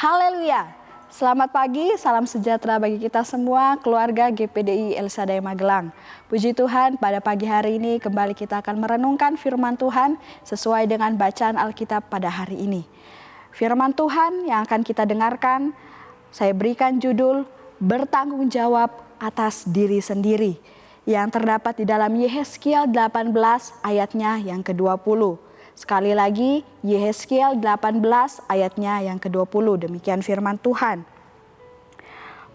Haleluya. Selamat pagi, salam sejahtera bagi kita semua, keluarga GPDI El Shaddai Magelang. Puji Tuhan, pada pagi hari ini kembali kita akan merenungkan firman Tuhan sesuai dengan bacaan Alkitab pada hari ini. Firman Tuhan yang akan kita dengarkan, saya berikan judul Bertanggung Jawab Atas Diri Sendiri, yang terdapat di dalam Yehezkiel 18 ayatnya yang ke-20. Sekali lagi, Yehezkiel 18 ayatnya yang ke-20, demikian firman Tuhan.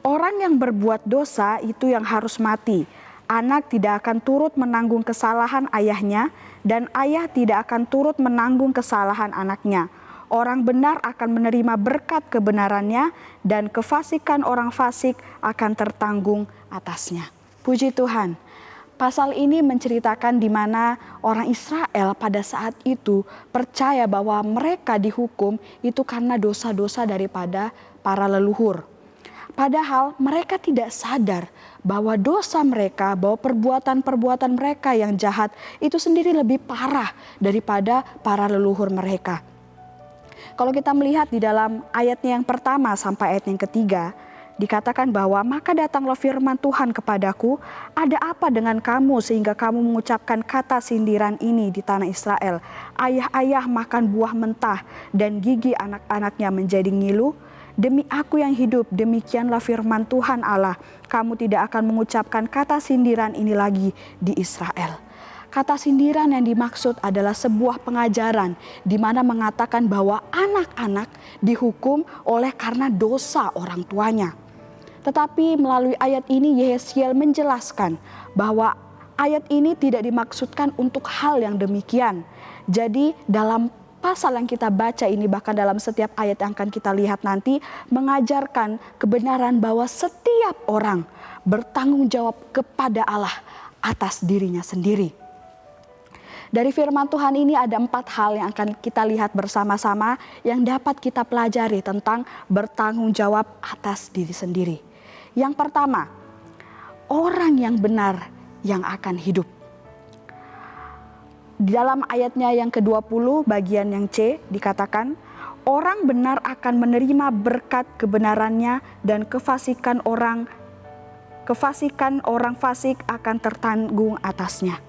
Orang yang berbuat dosa itu yang harus mati. Anak tidak akan turut menanggung kesalahan ayahnya, dan ayah tidak akan turut menanggung kesalahan anaknya. Orang benar akan menerima berkat kebenarannya, dan kefasikan orang fasik akan tertanggung atasnya. Puji Tuhan. Pasal ini menceritakan di mana orang Israel pada saat itu percaya bahwa mereka dihukum itu karena dosa-dosa daripada para leluhur. Padahal mereka tidak sadar bahwa dosa mereka, bahwa perbuatan-perbuatan mereka yang jahat itu sendiri lebih parah daripada para leluhur mereka. Kalau kita melihat di dalam ayatnya yang pertama sampai ayat yang ketiga, dikatakan bahwa maka datanglah firman Tuhan kepadaku, ada apa dengan kamu sehingga kamu mengucapkan kata sindiran ini di tanah Israel? Ayah-ayah makan buah mentah dan gigi anak-anaknya menjadi ngilu. Demi aku yang hidup, demikianlah firman Tuhan Allah, kamu tidak akan mengucapkan kata sindiran ini lagi di Israel. Kata sindiran yang dimaksud adalah sebuah pengajaran di mana mengatakan bahwa anak-anak dihukum oleh karena dosa orang tuanya. Tetapi melalui ayat ini Yehezkiel menjelaskan bahwa ayat ini tidak dimaksudkan untuk hal yang demikian. Jadi dalam pasal yang kita baca ini, bahkan dalam setiap ayat yang akan kita lihat nanti, mengajarkan kebenaran bahwa setiap orang bertanggung jawab kepada Allah atas dirinya sendiri. Dari firman Tuhan ini ada 4 hal yang akan kita lihat bersama-sama yang dapat kita pelajari tentang bertanggung jawab atas diri sendiri. Yang pertama, orang yang benar yang akan hidup. Di dalam ayatnya yang ke-20 bagian yang C dikatakan, orang benar akan menerima berkat kebenarannya dan kefasikan orang fasik akan tertanggung atasnya.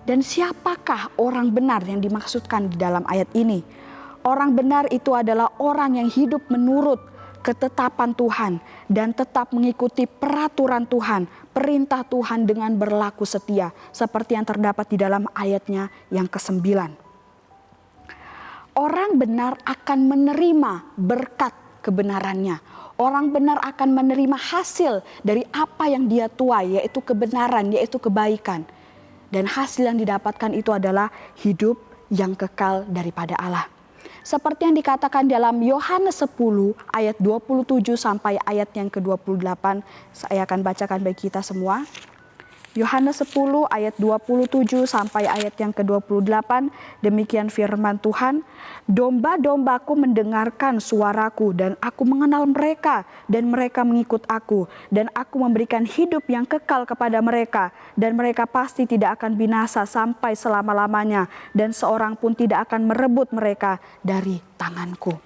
Dan siapakah orang benar yang dimaksudkan di dalam ayat ini? Orang benar itu adalah orang yang hidup menurut ketetapan Tuhan dan tetap mengikuti peraturan Tuhan, perintah Tuhan dengan berlaku setia, seperti yang terdapat di dalam ayatnya yang ke-9. Orang benar akan menerima berkat kebenarannya. Orang benar akan menerima hasil dari apa yang dia tuai, yaitu kebenaran, yaitu kebaikan. Dan hasil yang didapatkan itu adalah hidup yang kekal daripada Allah. Seperti yang dikatakan dalam Yohanes 10 ayat 27 sampai ayat yang ke-28. Saya akan bacakan bagi kita semua. Yohanes 10 ayat 27 sampai ayat yang ke-28. Demikian firman Tuhan. Domba-dombaku mendengarkan suaraku dan aku mengenal mereka dan mereka mengikut aku. Dan aku memberikan hidup yang kekal kepada mereka. Dan mereka pasti tidak akan binasa sampai selama-lamanya. Dan seorang pun tidak akan merebut mereka dari tanganku.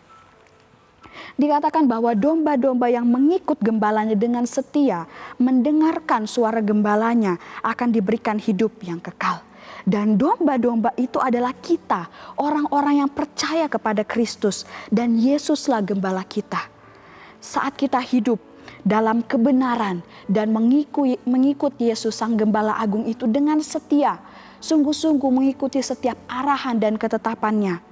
Dikatakan bahwa domba-domba yang mengikut gembalanya dengan setia, mendengarkan suara gembalanya akan diberikan hidup yang kekal. Dan domba-domba itu adalah kita, orang-orang yang percaya kepada Kristus, dan Yesuslah gembala kita. Saat kita hidup dalam kebenaran dan mengikuti Yesus Sang Gembala Agung itu dengan setia, sungguh-sungguh mengikuti setiap arahan dan ketetapannya,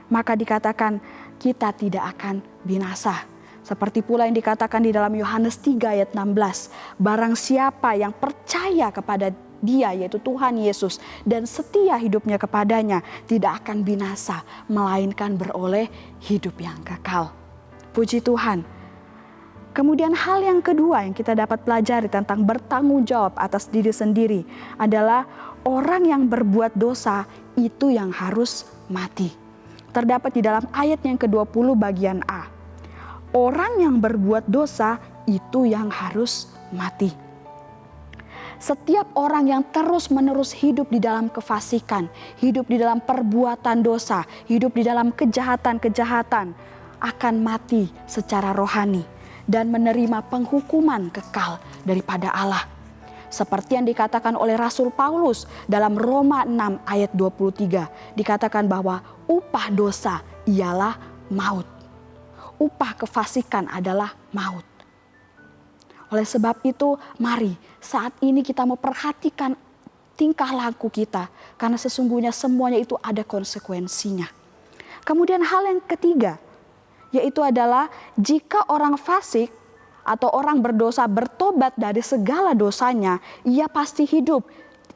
maka dikatakan kita tidak akan binasa. Seperti pula yang dikatakan di dalam Yohanes 3 ayat 16. Barang siapa yang percaya kepada Dia, yaitu Tuhan Yesus, dan setia hidupnya kepadanya, tidak akan binasa, melainkan beroleh hidup yang kekal. Puji Tuhan. Kemudian hal yang kedua yang kita dapat pelajari tentang bertanggung jawab atas diri sendiri adalah orang yang berbuat dosa itu yang harus mati. Terdapat di dalam ayat yang ke-20 bagian A. Orang yang berbuat dosa itu yang harus mati. Setiap orang yang terus-menerus hidup di dalam kefasikan, hidup di dalam perbuatan dosa, hidup di dalam kejahatan-kejahatan, akan mati secara rohani dan menerima penghukuman kekal daripada Allah. Seperti yang dikatakan oleh Rasul Paulus dalam Roma 6 ayat 23, dikatakan bahwa upah dosa ialah maut. Upah kefasikan adalah maut. Oleh sebab itu, mari saat ini kita memperhatikan tingkah laku kita, karena sesungguhnya semuanya itu ada konsekuensinya. Kemudian hal yang ketiga, yaitu adalah jika orang fasik atau orang berdosa bertobat dari segala dosanya, ia pasti hidup,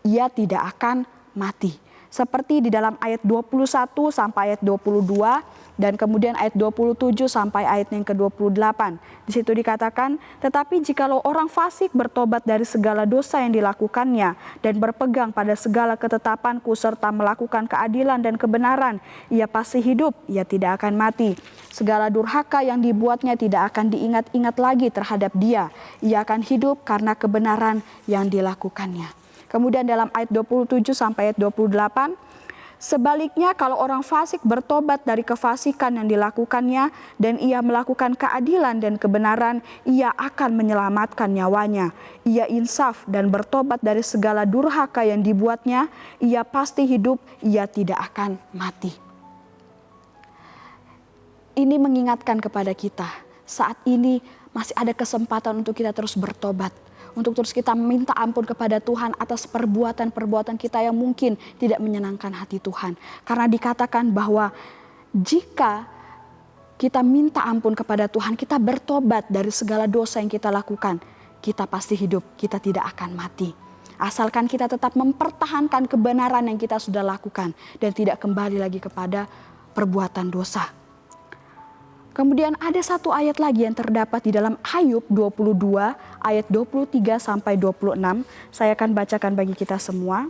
ia tidak akan mati. Seperti di dalam ayat 21 sampai ayat 22 dan kemudian ayat 27 sampai ayat yang ke-28. Di situ dikatakan, tetapi jikalau orang fasik bertobat dari segala dosa yang dilakukannya dan berpegang pada segala ketetapanku serta melakukan keadilan dan kebenaran, ia pasti hidup, ia tidak akan mati. Segala durhaka yang dibuatnya tidak akan diingat-ingat lagi terhadap dia. Ia akan hidup karena kebenaran yang dilakukannya. Kemudian dalam ayat 27 sampai ayat 28, sebaliknya kalau orang fasik bertobat dari kefasikan yang dilakukannya dan ia melakukan keadilan dan kebenaran, ia akan menyelamatkan nyawanya. Ia insaf dan bertobat dari segala durhaka yang dibuatnya, ia pasti hidup, ia tidak akan mati. Ini mengingatkan kepada kita, saat ini masih ada kesempatan untuk kita terus bertobat. Untuk terus kita minta ampun kepada Tuhan atas perbuatan-perbuatan kita yang mungkin tidak menyenangkan hati Tuhan. Karena dikatakan bahwa jika kita minta ampun kepada Tuhan, kita bertobat dari segala dosa yang kita lakukan, kita pasti hidup, kita tidak akan mati. Asalkan kita tetap mempertahankan kebenaran yang kita sudah lakukan dan tidak kembali lagi kepada perbuatan dosa. Kemudian ada satu ayat lagi yang terdapat di dalam Ayub 22 ayat 23 sampai 26. Saya akan bacakan bagi kita semua.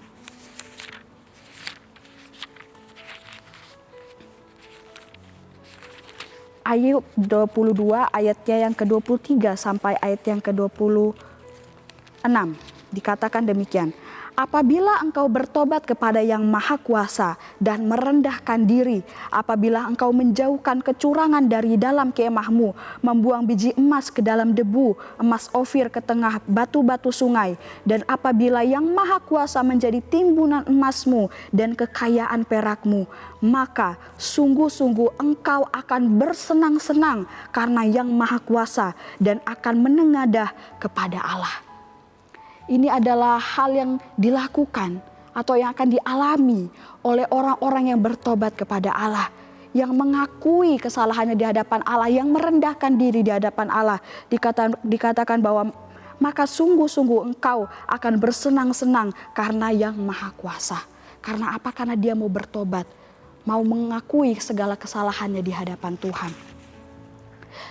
Ayub 22 ayatnya yang ke-23 sampai ayat yang ke-26. Dikatakan demikian. Apabila engkau bertobat kepada Yang Maha Kuasa dan merendahkan diri, apabila engkau menjauhkan kecurangan dari dalam kemahmu, membuang biji emas ke dalam debu, emas Ofir ke tengah batu-batu sungai, dan apabila Yang Maha Kuasa menjadi timbunan emasmu dan kekayaan perakmu, maka sungguh-sungguh engkau akan bersenang-senang karena Yang Maha Kuasa dan akan menengadah kepada Allah. Ini adalah hal yang dilakukan atau yang akan dialami oleh orang-orang yang bertobat kepada Allah, yang mengakui kesalahannya di hadapan Allah, yang merendahkan diri di hadapan Allah. Dikatakan bahwa maka sungguh-sungguh engkau akan bersenang-senang karena Yang Maha Kuasa. Karena apa? Karena dia mau bertobat, mau mengakui segala kesalahannya di hadapan Tuhan.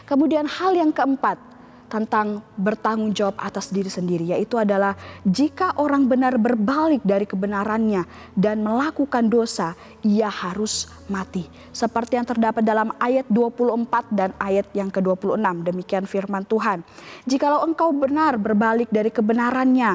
Kemudian hal yang keempat, tentang bertanggung jawab atas diri sendiri, yaitu adalah jika orang benar berbalik dari kebenarannya dan melakukan dosa, ia harus mati. Seperti yang terdapat dalam ayat 24 dan ayat yang ke-26, demikian firman Tuhan. Jikalau engkau benar berbalik dari kebenarannya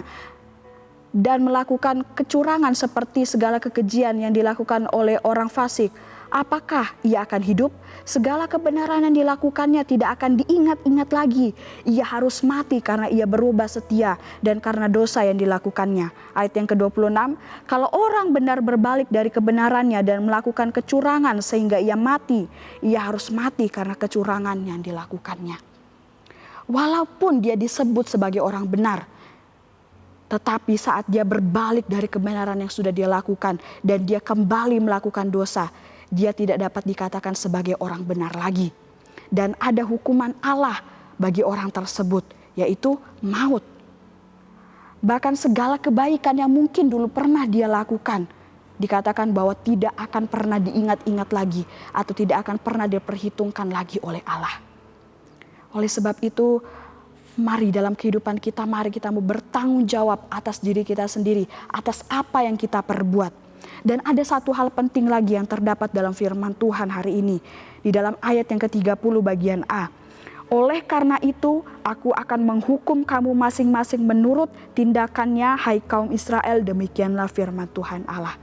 dan melakukan kecurangan seperti segala kekejian yang dilakukan oleh orang fasik, apakah ia akan hidup? Segala kebenaran yang dilakukannya tidak akan diingat-ingat lagi. Ia harus mati karena ia berubah setia dan karena dosa yang dilakukannya. Ayat yang ke-26, kalau orang benar berbalik dari kebenarannya dan melakukan kecurangan sehingga ia mati, ia harus mati karena kecurangan yang dilakukannya. Walaupun dia disebut sebagai orang benar, tetapi saat dia berbalik dari kebenaran yang sudah dia lakukan dan dia kembali melakukan dosa, dia tidak dapat dikatakan sebagai orang benar lagi. Dan ada hukuman Allah bagi orang tersebut, yaitu maut. Bahkan segala kebaikan yang mungkin dulu pernah dia lakukan, dikatakan bahwa tidak akan pernah diingat-ingat lagi atau tidak akan pernah diperhitungkan lagi oleh Allah. Oleh sebab itu, mari dalam kehidupan kita, mari kita mau bertanggung jawab atas diri kita sendiri, atas apa yang kita perbuat. Dan ada satu hal penting lagi yang terdapat dalam firman Tuhan hari ini. Di dalam ayat yang ke-30 bagian A. Oleh karena itu, aku akan menghukum kamu masing-masing menurut tindakannya, hai kaum Israel. Demikianlah firman Tuhan Allah.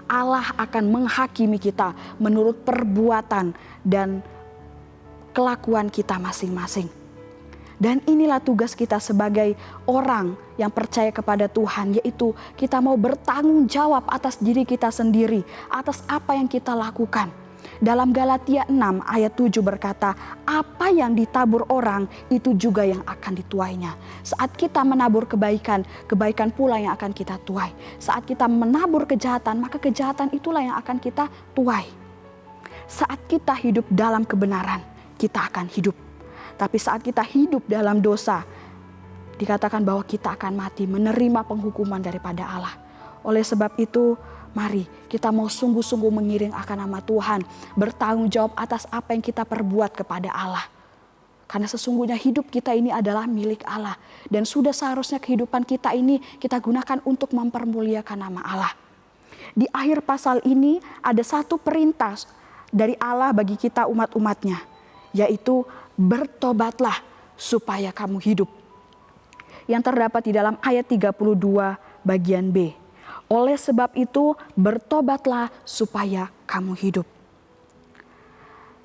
Allah akan menghakimi kita menurut perbuatan dan kelakuan kita masing-masing. Dan inilah tugas kita sebagai orang yang percaya kepada Tuhan, yaitu kita mau bertanggung jawab atas diri kita sendiri, atas apa yang kita lakukan. Dalam Galatia 6 ayat 7 berkata, apa yang ditabur orang itu juga yang akan dituainya. Saat kita menabur kebaikan, kebaikan pula yang akan kita tuai. Saat kita menabur kejahatan, maka kejahatan itulah yang akan kita tuai. Saat kita hidup dalam kebenaran, kita akan hidup. Tapi saat kita hidup dalam dosa, dikatakan bahwa kita akan mati, menerima penghukuman daripada Allah. Oleh sebab itu, mari kita mau sungguh-sungguh mengiring akan nama Tuhan, bertanggung jawab atas apa yang kita perbuat kepada Allah. Karena sesungguhnya hidup kita ini adalah milik Allah. Dan sudah seharusnya kehidupan kita ini kita gunakan untuk mempermuliakan nama Allah. Di akhir pasal ini ada satu perintah dari Allah bagi kita umat-umatnya, yaitu bertobatlah supaya kamu hidup. Yang terdapat di dalam ayat 32 bagian B. Oleh sebab itu bertobatlah supaya kamu hidup.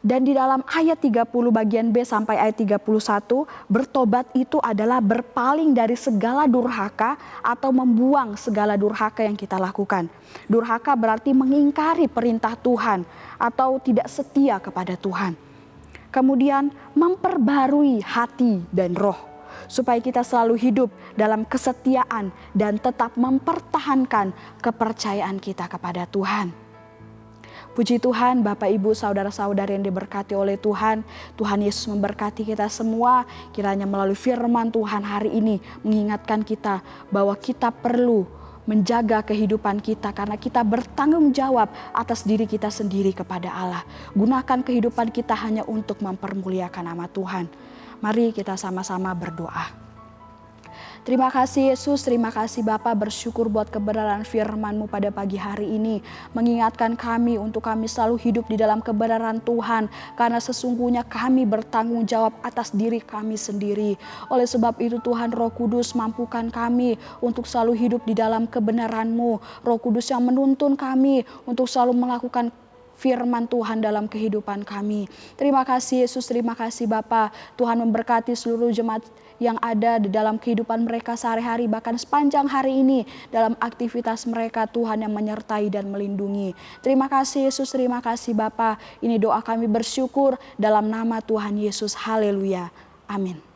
Dan di dalam ayat 30 bagian B sampai ayat 31, bertobat itu adalah berpaling dari segala durhaka atau membuang segala durhaka yang kita lakukan. Durhaka berarti mengingkari perintah Tuhan atau tidak setia kepada Tuhan. Kemudian memperbarui hati dan roh, supaya kita selalu hidup dalam kesetiaan dan tetap mempertahankan kepercayaan kita kepada Tuhan. Puji Tuhan, Bapak Ibu saudara-saudari yang diberkati oleh Tuhan. Tuhan Yesus memberkati kita semua. Kiranya melalui firman Tuhan hari ini mengingatkan kita bahwa kita perlu menjaga kehidupan kita karena kita bertanggung jawab atas diri kita sendiri kepada Allah. Gunakan kehidupan kita hanya untuk mempermuliakan nama Tuhan. Mari kita sama-sama berdoa. Terima kasih Yesus, terima kasih Bapa, bersyukur buat kebenaran firman-Mu pada pagi hari ini. Mengingatkan kami untuk kami selalu hidup di dalam kebenaran Tuhan. Karena sesungguhnya kami bertanggung jawab atas diri kami sendiri. Oleh sebab itu Tuhan Roh Kudus mampukan kami untuk selalu hidup di dalam kebenaran-Mu. Roh Kudus yang menuntun kami untuk selalu melakukan firman Tuhan dalam kehidupan kami. Terima kasih Yesus, terima kasih Bapa. Tuhan memberkati seluruh jemaat yang ada di dalam kehidupan mereka sehari-hari, bahkan sepanjang hari ini dalam aktivitas mereka. Tuhan yang menyertai dan melindungi. Terima kasih Yesus, terima kasih Bapa. Ini doa kami bersyukur dalam nama Tuhan Yesus. Haleluya. Amin.